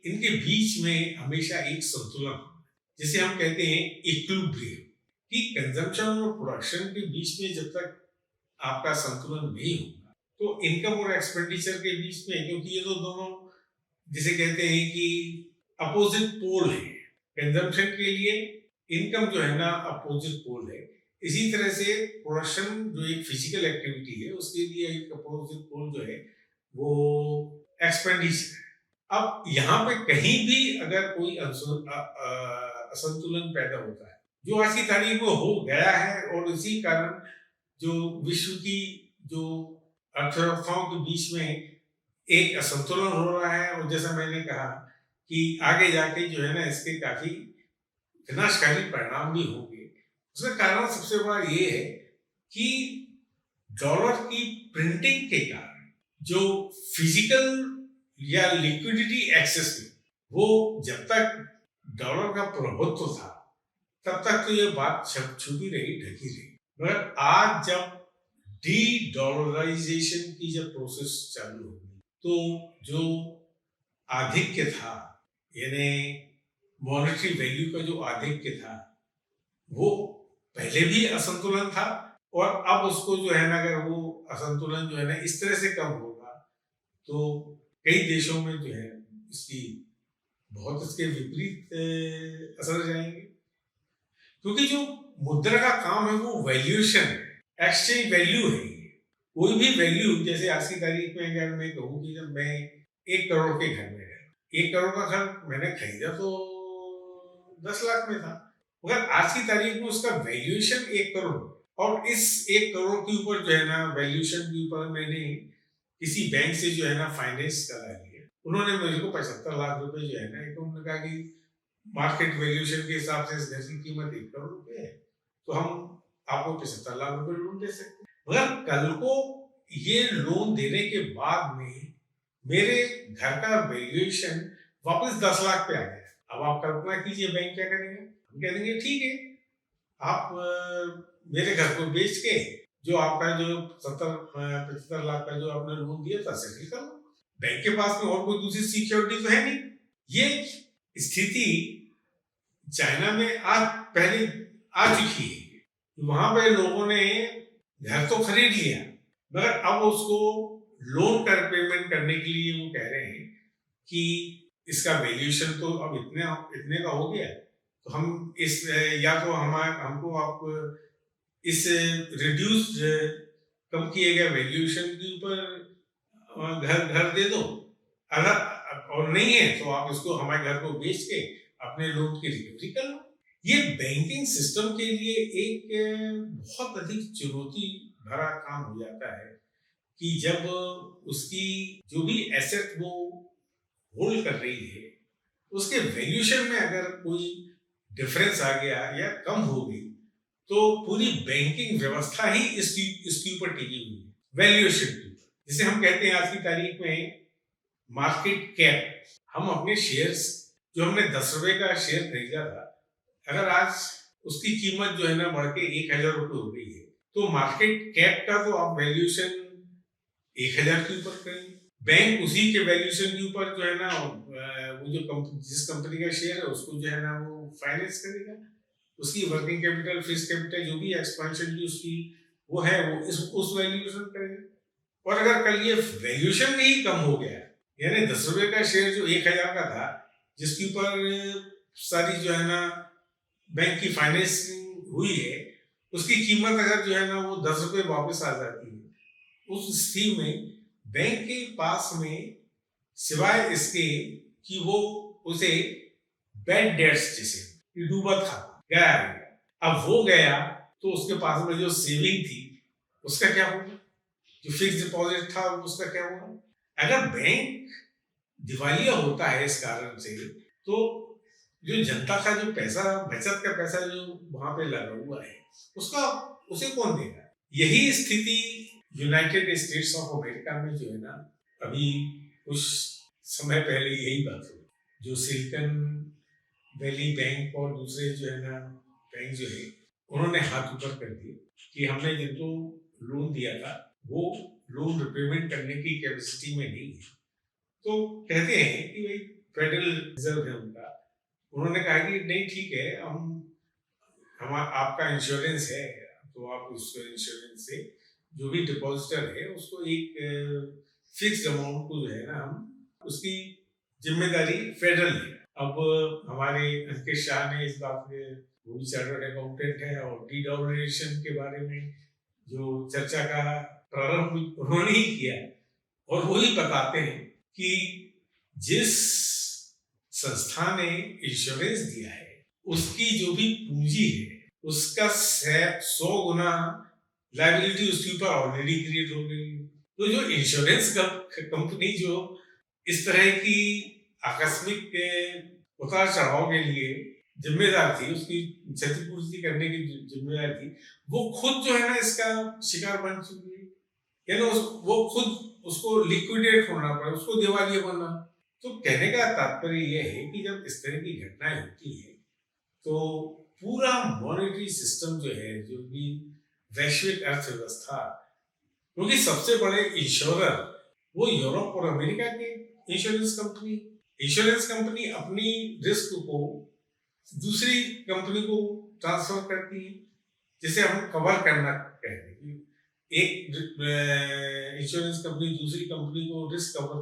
Speaker 1: इनके बीच में हमेशा एक संतुलन, जिसे हम कहते हैं इक्विलिब्रियम, कि कंजम्पशन और प्रोडक्शन के बीच में जब तक आपका संतुलन नहीं होगा, तो इनकम और एक्सपेंडिचर के बीच में, क्योंकि ये तो दोनों जिसे कहते हैं कि अपोजिट पोल है, कंजम्पशन के लिए इनकम जो है ना अपोजिट पोल है, इसी तरह से प्रोडक्शन जो एक फिजिकल एक्टिविटी है, उसके लिए एक अपोजिट पोल जो है वो एक्सपेंडिचर है। अब यहाँ पे कहीं भी अगर कोई असंतुलन पैदा होता है, जो आज की तारीख में हो गया है, और इसी कारण जो विश्व की जो अर्थव्यवस्थाओं के बीच में एक असंतुलन हो रहा है, और जैसा मैंने कहा कि आगे जाके जो है ना, इसके काफी विनाशकारी परिणाम भी होंगे। उसका कारण सबसे बड़ा ये है कि डॉलर की प्रिंटिंग के कारण जो फिजिकल या लिक्विडिटी एक्सेस में, वो जब तक डॉलर का प्रभुत्व था, तब तक तो ये बात छुपी रही, ढकी रही। मगर आज जब डी डॉलराइजेशन की जब प्रोसेस चालू होगी, तो जो आधिक्य था, यानी मॉनेटरी वैल्यू का जो आधिक्य था, वो पहले भी असंतुलन था, और अब उसको जो है ना, अगर वो असंतुलन जो है ना इस तरह से कम होगा, तो कई देशों में जो है इसकी बहुत इसके विपरीत असर जाएंगे। क्योंकि जो मुद्रा का काम है वो वैल्यूएशन है, एक्सचेंज वैल्यू है। कोई भी वैल्यू, जैसे आज की तारीख में अगर मैं कहूँ कि जब मैं 1 करोड़ के घर में गया, 1 करोड़ का घर मैंने खरीदा तो 10 लाख में था, मगर आज की तारीख में उसका वैल्यूएशन 1 करोड़, और इस 1 करोड़ के ऊपर जो है ना, वैल्यूएशन के ऊपर मैंने किसी बैंक से जो है ना फाइनेंस करा लिया। उन्होंने मुझे को 75 लाख रुपए जो है ना, एक, उन्होंने कहा कि मार्केट वैल्यूएशन के हिसाब से इस घर की कीमत 1 करोड़ रुपए है, तो हम आपको 75 लाख रुपए लोन दे सकते हैं। मगर कल को ये लोन देने के बाद में मेरे घर का वैल्यूएशन वापस 10 लाख पे आ गया। अब आप कल्पना कीजिए बैंक क्या करेंगे। हम कह देंगे ठीक है, आप मेरे घर को बेच के जो आपका जो 70-75 लाख का जो आपने लोन दिया था सेटल कर लो। बैंक के पास में और कोई दूसरी सिक्योरिटी तो है नहीं। ये स्थिति चाइना में आज पहले आ चुकी है। वहां पे लोगों ने घर तो खरीद लिया, मगर अब उसको लोन कर पेमेंट करने के लिए वो कह रहे हैं कि इसका वैल्यूएशन तो अब इतने इतने का हो गया, तो हम इस या तो हमको आप इस रिड्यूस्ड कम किए गए वैल्यूएशन के ऊपर घर घर दे दो, अगर और नहीं है तो आप इसको हमारे घर को बेच के अपने लोन की रिकवरी कर लो। ये बैंकिंग सिस्टम के लिए एक बहुत अधिक चुनौती भरा काम हो जाता है कि जब उसकी जो भी एसेट वो होल्ड कर रही है उसके वैल्यूएशन में अगर कोई डिफरेंस आ गया या कम हो गई तो पूरी बैंकिंग व्यवस्था ही इसके ऊपर टिकी हुई है, वैल्यूएशन के ऊपर। जिसे हम कहते हैं आज की तारीख में मार्केट कैप। हम अपने शेयर्स, जो हमने 10 रुपए का शेयर खरीदा था, अगर आज उसकी कीमत जो है ना बढ़ के 1,000 रुपए हो गई है, तो मार्केट कैप का तो आप वैल्यूएशन 1,000 के ऊपर करेंगे। बैंक उसी के वैल्यूएशन के ऊपर जो है ना वो जो जिस कंपनी का शेयर है उसको जो है ना वो फाइनेंस करेगा, उसकी वर्किंग कैपिटल, फिक्स कैपिटल, जो भी एक्सपेंशन की उसकी वो है वो उस वैल्यूएशन करेगा। और अगर कल ये वैल्यूएशन में ही कम हो गया, यानी 10 रुपए का शेयर जो 1,000 का था, जिसके ऊपर सारी जो है ना बैंक की फाइनेंसिंग हुई है, उसकी कीमत अगर जो है ना वो 10 रुपए वापस आ जाती है, उस स्थिति में बैंक के पास में सिवाय इसके कि वो उसे बैड डेट्स, जिसे डूबा था, गया है, अब वो गया तो उसके पास में जो सेविंग थी उसका क्या होगा, जो फिक्स डिपॉजिट था उसका क्या होगा। अगर बैंक दिवालिया होता है इस कारण से, तो जो जनता का जो पैसा, बचत का पैसा जो वहां पे लगा हुआ है, उसका उसे कौन देगा। यही स्थिति यूनाइटेड स्टेट्स ऑफ अमेरिका में जो है ना, अभी कुछ समय पहले यही बात हुई, जो सिलिकॉन वैली बैंक और दूसरे जो है ना बैंक जो है, उन्होंने हाथ ऊपर कर दिए कि हमने जिनको लोन दिया था वो लोन रिपेमेंट करने की कैपेसिटी में नहीं है। तो कहते हैं कि भाई फेडरल रिजर्व है उनका, उन्होंने कहा कि नहीं ठीक है, हम आपका इंश्योरेंस है, तो आप उसको इंश्योरेंस से जो भी डिपॉजिटर है उसको एक फिक्स्ड अमाउंट को जो है ना हम उसकी जिम्मेदारी फेडरल है। अब हमारे अंकित शाह ने इस बात में, वो भी चार्टर्ड अकाउंटेंट है, और डीडॉलराइजेशन के बारे में जो चर्चा का प्रारंभ उन्होंने ही किया, और वही बताते हैं कि जिस संस्था ने इंश्योरेंस दिया है उसकी जो भी पूंजी है उसका 100 गुना लायबिलिटी उसके ऊपर ऑलरेडी क्रिएट हो गई। तो जो इंश्योरेंस कंपनी जो इस तरह की आकस्मिक उतार चढ़ाव के लिए जिम्मेदार थी, उसकी क्षतिपूर्ति करने की जिम्मेदार थी, वो खुद जो है ना इसका शिकार बन चुकी है, यानी वो खुद उसको लिक्विडेट होना पड़ा, उसको दिवालिया बनना। तो कहने का तात्पर्य यह है कि जब इस तरह की घटनाएं होती है तो पूरा मॉनेटरी सिस्टम जो है, जो भी वैश्विक अर्थव्यवस्था, क्योंकि सबसे बड़े इंश्योरर वो यूरोप और अमेरिका के इंश्योरेंस कंपनी अपनी रिस्क को दूसरी कंपनी को ट्रांसफर करती है, जिसे हम कवर करना कहते हैं। एक इंश्योरेंस कंपनी दूसरी कंपनी को रिस्क कवर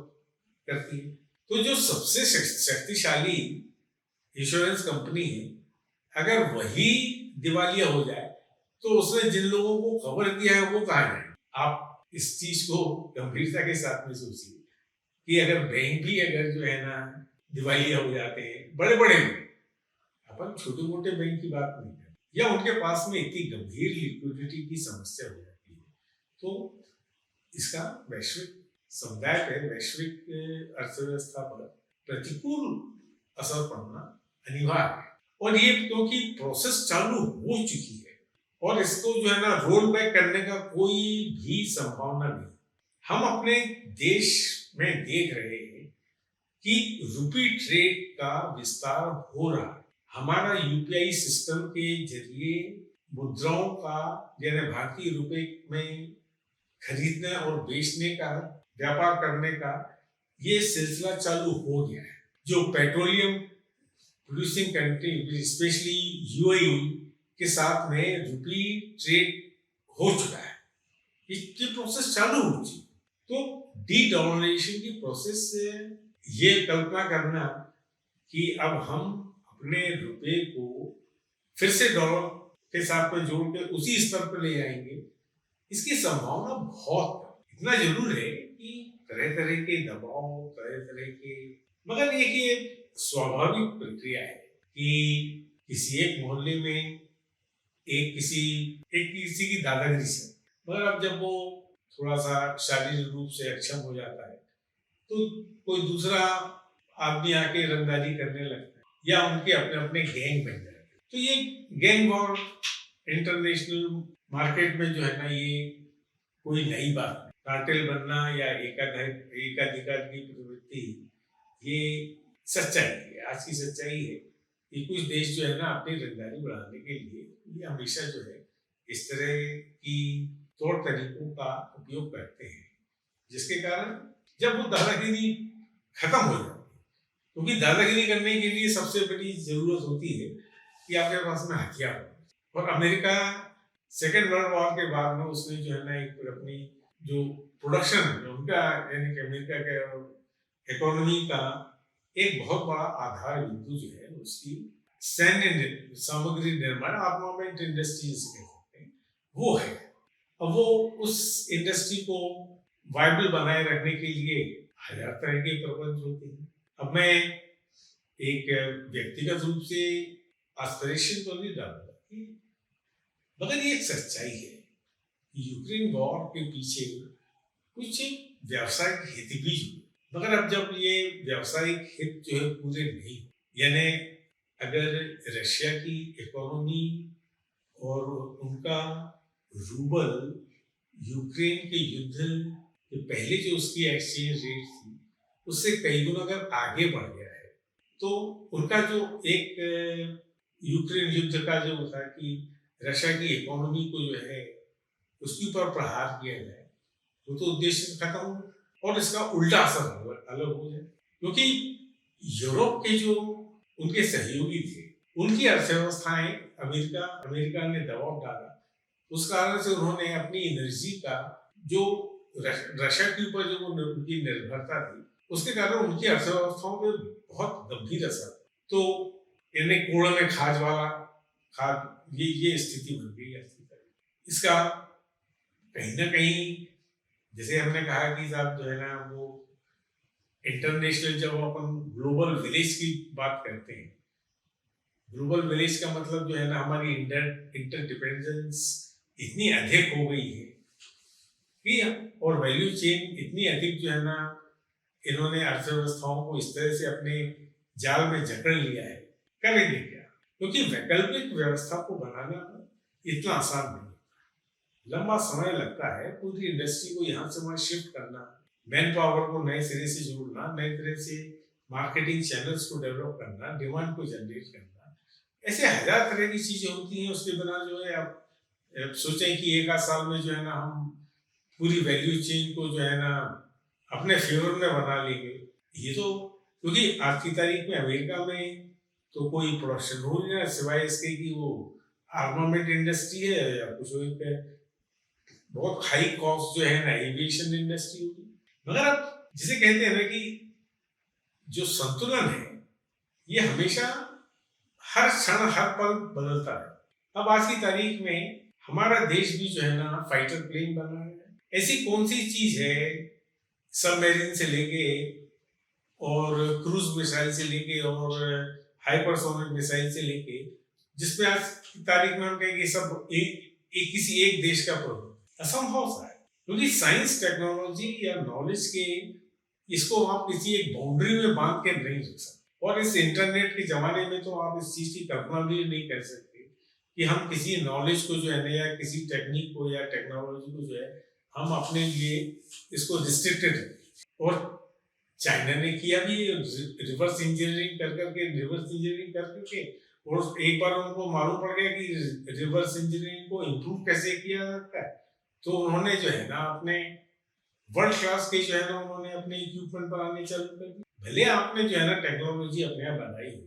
Speaker 1: करती है। तो जो सबसे शक्तिशाली इंश्योरेंस कंपनी है, अगर वही दिवालिया हो जाए तो उसने जिन लोगों को कवर किया है वो कहाँ जाए। आप इस चीज को गंभीरता के साथ में सोचिए कि अगर बैंक भी अगर जो है ना दिवालिया हो जाते हैं, बड़े बड़े बैंक, अपन छोटे मोटे बैंक की बात नहीं करते, या उनके पास में इतनी गंभीर लिक्विडिटी की समस्या हो जाती है, तो इसका वैश्विक समुदाय पर, वैश्विक अर्थव्यवस्था पर प्रतिकूल असर पड़ना अनिवार्य है। और ये क्योंकि प्रोसेस चालू हो चुकी है और इसको जो है ना रोल बैक करने का कोई भी संभावना नहीं। हम अपने देश में देख रहे हैं कि रूपी ट्रेड का विस्तार हो रहा है। हमारा यूपीआई सिस्टम के जरिए मुद्राओं का, यानी भारतीय रुपए में खरीदने और बेचने का, व्यापार करने का ये सिलसिला चालू हो गया है। जो petroleum producing country, specially UAE के साथ में रूपी ट्रेड हो चुका है, इसकी प्रोसेस चालू हो चुकी। तो डी डॉलराइजेशन की प्रोसेस से ये कल्पना करना कि अब हम अपने रुपए को फिर से डॉलर के साथ में जोड़ के उसी स्तर पर ले आएंगे, इसकी संभावना बहुत, इतना जरूर है कि तरह तरह के दबाव, तरह तरह के, मगर ये स्वाभाविक प्रक्रिया है कि किसी एक मोहल्ले में एक किसी की दादागिरी से, मगर अब जब वो थोड़ा सा शारीरिक रूप से अक्षम हो जाता है, तो कोई दूसरा आदमी आके रंगदारी करने लगता है या उनके अपने अपने गैंग बन जाते हैं। तो ये गैंग वॉर इंटरनेशनल मार्केट में जो है ना, ये कोई नई बात नहीं। कार्टेल बनना या एकाधिकार की प्रवृत्ति, ये सच्चाई है, आज की सच्चाई है कि कुछ देश जो है ना अपनी रंगदारी बढ़ाने के लिए ये हमेशा जो है इस तरह की तौर तरीकों का उपयोग करते हैं, जिसके कारण जब वो दादागिरी खत्म हो जाती है, क्योंकि दादागिरी करने के लिए सबसे बड़ी जरूरत होती है कि आपके पास में हथियार हो। और अमेरिका सेकेंड वर्ल्ड वॉर के बाद में उसने जो है ना एक अपनी जो प्रोडक्शन उनका, यानी कि अमेरिका के इकोनॉमी का एक बहुत बड़ा आधार बिंदु जो है उसकी सैन्य सामग्री निर्माण, आर्मामेंट इंडस्ट्री जिसे कह सकते हैं, वो है। अब वो उस इंडस्ट्री को वाइबल बनाए रखने के लिए हजार तरह के प्रबंध होते हैं। अब मैं एक व्यक्तिगत रूप से एस्पिरेशन तो नहीं डालूंगा, मगर ये एक सच्चाई है कि यूक्रेन वॉर के पीछे कुछ व्यावसायिक हित भी जुड़े। मगर अब जब ये व्यावसायिक हित जो है पूरे नहीं, यानी अगर रशिया की इकोनॉमी और उनका रूबल यूक्रेन के युद्ध के पहले जो उसकी एक्सचेंज रेट थी उससे कई गुना अगर आगे बढ़ गया है, तो उनका जो एक यूक्रेन युद्ध का जो था कि रशिया की इकोनॉमी को जो है उसके ऊपर प्रहार किया जाए, वो तो उद्देश्य खत्म हो और इसका उल्टा असर अलग हो जाए। क्योंकि यूरोप के जो उनके सहयोगी थे, उनकी अर्थव्यवस्थाएं अमेरिका ने दबाव डाला, उस कारण से उन्होंने अपनी एनर्जी का जो रशिया के ऊपर जो उनकी निर्भरता थी, उसके कारण उनकी अर्थव्यवस्थाओं में बहुत गंभीर असर। तो इन्हें कूड़े में खाद वाला खाद, ये स्थिति बन गई है। इसका कहीं ना कहीं, जैसे हमने कहा कि साहब जो है ना वो इंटरनेशनल, जब अपन ग्लोबल विलेज की बात करते हैं, ग्लोबल विलेज का मतलब जो है ना हमारी इंटरडिपेंडेंस इतनी अधिक हो गई है कि, और वैल्यू चेन इतनी अधिक जो है ना, इन्होंने अर्थव्यवस्थाओं को इस तरह से अपने जाल में जकड़ लिया है। करेंगे क्या? क्योंकि वैकल्पिक व्यवस्था को बनाना इतना आसान नहीं, लंबा समय लगता है। पूरी इंडस्ट्री को यहाँ से वहाँ शिफ्ट करना, मैन पावर को नए सिरे से जोड़ना, नए तरह से मार्केटिंग चैनल्स को डेवलप करना, डिमांड को जनरेट करना, ऐसे हजार तरह की चीजें होती हैं। उसके बिना जो है आप सोचें कि एक आध साल में जो है ना हम पूरी वैल्यू चेन को जो है ना अपने फेवर में बना लेंगे, ये तो, क्योंकि आज की तारीख में अमेरिका में तो कोई प्रोडक्शन हो नहीं रहा सिवाय इसके कि वो आर्मामेंट इंडस्ट्री है या कुछ बहुत हाई कॉस्ट जो है ना एविएशन इंडस्ट्री होगी। मगर अब जिसे कहते हैं ना कि जो संतुलन है ये हमेशा हर क्षण हर पल बदलता है। अब आज की तारीख में हमारा देश भी जो है ना फाइटर प्लेन बना है। ऐसी कौन सी चीज है सबमरीन से लेके और क्रूज मिसाइल से लेके और हाइपरसोनिक मिसाइल से लेके, जिसपे आज की तारीख में हम कहेंगे सब किसी एक देश का प्रोडक्ट, असंभव सा है। क्योंकि साइंस टेक्नोलॉजी या नॉलेज के, इसको आप किसी एक बाउंड्री में बांध के नहीं रख सकते। और इस इंटरनेट के जमाने में तो आप इस चीज की कल्पना भी नहीं कर सकते कि हम किसी नॉलेज को जो है ना, या किसी टेक्निक को या टेक्नोलॉजी को जो है हम अपने लिए इसको रिस्ट्रिक्टेड रखें। और चाइना ने किया भी रिवर्स इंजीनियरिंग कर करके, और एक बार उनको मालूम पड़ गया कि रिवर्स इंजीनियरिंग को इम्प्रूव कैसे किया जाता है, तो उन्होंने जो है ना अपने वर्ल्ड क्लास के जो है ना उन्होंने अपने इक्विपमेंट बनाने चालू कर दिए। भले आपने जो है ना टेक्नोलॉजी अपने आप बनाई हो,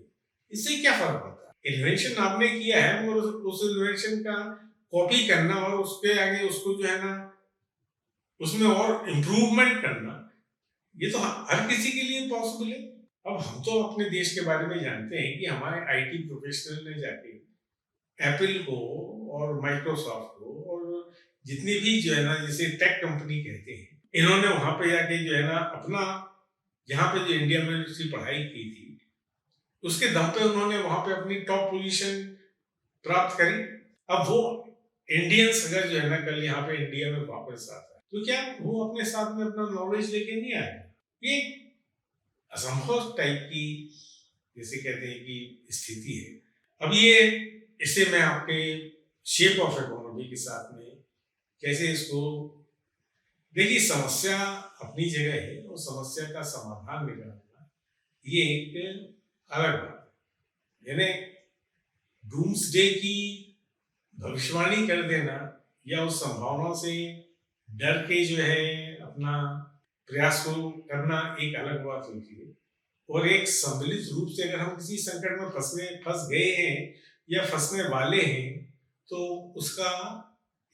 Speaker 1: इससे क्या फर्क पड़ता है? इन्वेंशन आपने किया है, और उस इन्वेंशन का कॉपी करना और उसके आगे उसको जो है ना उसमें और इम्प्रूवमेंट करना, ये तो हर किसी के लिए पॉसिबल है। अब हम तो अपने देश के बारे में जानते हैं कि हमारे आईटी प्रोफेशनल ने जाके एप्पल को और माइक्रोसॉफ्ट को और जितनी भी जो है ना जैसे टेक कंपनी कहते हैं, इन्होंने वहां पे जाके जो है ना अपना, यहाँ पे जो इंडिया में उसकी पढ़ाई की थी उसके दम पे उन्होंने वहां पे अपनी टॉप पोजीशन प्राप्त करी। अब वो इंडियंस अगर जो है ना कल यहाँ पे इंडिया में वापस आता है तो क्या वो अपने साथ में अपना नॉलेज लेके नहीं आएगा? ये असंभव टाइप की, जैसे कहते हैं कि स्थिति है। अब ये इसे मैं आपके शेप ऑफ इकोनॉमी के साथ में कैसे इसको, देखिए समस्या अपनी जगह है और समस्या का समाधान निकालना ये एक अलग बात है। यानी डूम्सडे की भविष्यवाणी कर देना या उस संभावना से डर के जो है अपना प्रयास को करना एक अलग बात होती है। और एक सम्मिलित रूप से अगर हम किसी संकट में फंस गए हैं या फंसने वाले हैं, तो उसका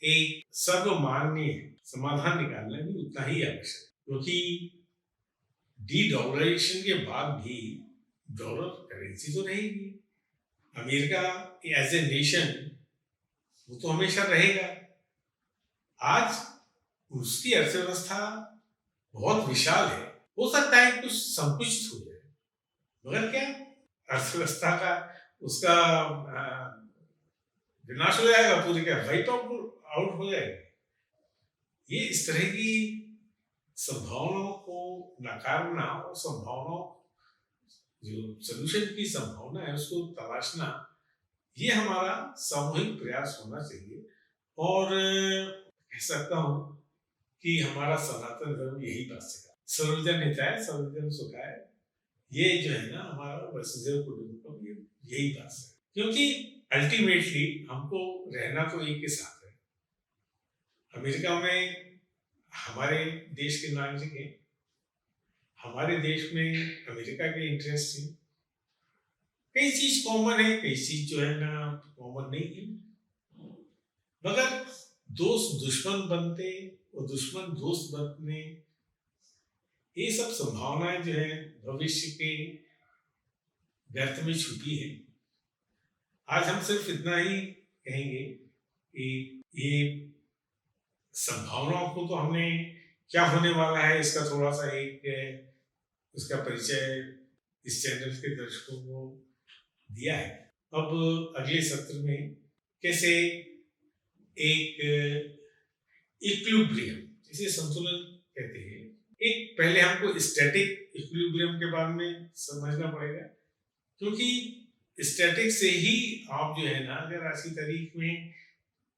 Speaker 1: एक सर्वमान्य समाधान निकालना भी उतना ही आवश्यक है। क्योंकि डी डॉलराइजेशन के बाद भी डॉलर करेंसी तो रहेगी। अमेरिका एज ए नेशन वो तो हमेशा रहेगा। आज उसकी अर्थव्यवस्था बहुत विशाल है, हो सकता है कुछ संकुचित हो जाए, मगर क्या अर्थव्यवस्था का उसका विनाश हो जाएगा, पूरी क्या वाइप आउट हो जाएगा? ये इस तरह की संभावनाओं को नकारना और संभावनाओं, जो सोल्यूशन की संभावना है उसको तलाशना, ये हमारा सामूहिक प्रयास होना चाहिए। और कह सकता हूँ कि हमारा सनातन धर्म यही बात सिखाता है, सर्वजन हिताय सर्वजन सुखाय। ये जो है ना हमारा वसुधैव कुटुंबकम, ये यही बात है। क्योंकि अल्टीमेटली हमको रहना तो एक के साथ है। अमेरिका में हमारे देश के नागरिक हैं, हमारे देश में अमेरिका के इंटरेस्ट है। कई चीज कॉमन है, कई चीज जो है ना कॉमन नहीं है, मगर दोस्त दुश्मन बनते और दुश्मन दोस्त बनने, ये सब संभावनाएं जो है भविष्य के व्यर्थ में छुपी है। आज हम सिर्फ इतना ही कहेंगे कि ये संभावनाओं को तो हमने क्या होने वाला है इसका थोड़ा सा एक उसका परिचय इस चैनल के दर्शकों को दिया है। अब अगले सत्र में कैसे एक इक्विलिब्रियम, जिसे संतुलन कहते हैं, एक पहले हमको स्टैटिक इक्विलिब्रियम के बारे में समझना पड़ेगा। क्योंकि स्टैटिक से ही आप जो है ना, अगर आज की तारीख में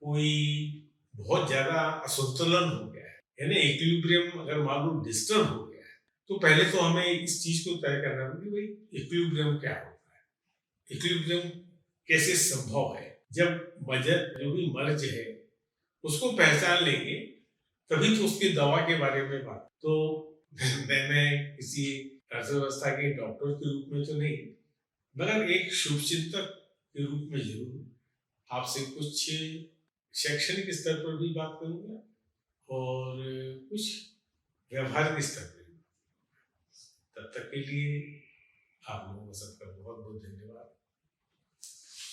Speaker 1: कोई बहुत ज्यादा असंतुलन हो गया है, यानी इक्विलिब्रियम अगर मान लो डिस्टर्ब हो गया है, तो पहले तो हमें इस चीज को तय करना होगा कि भाई इक्विलिब्रियम क्या होता है, इक्विलिब्रियम कैसे संभव है। जब बजट जो भी मर्ज है उसको पहचान लेंगे तभी तो उसकी दवा के बारे में बात। तो मैं किसी अर्थव्यवस्था के डॉक्टर के रूप में तो नहीं, मगर एक शुभचिंतक के रूप में जरूर आपसे कुछ शैक्षणिक स्तर पर भी बात करूंगा और कुछ व्यवहारिक स्तर पर भी। तब तक के लिए आप लोगों का सबका बहुत बहुत धन्यवाद।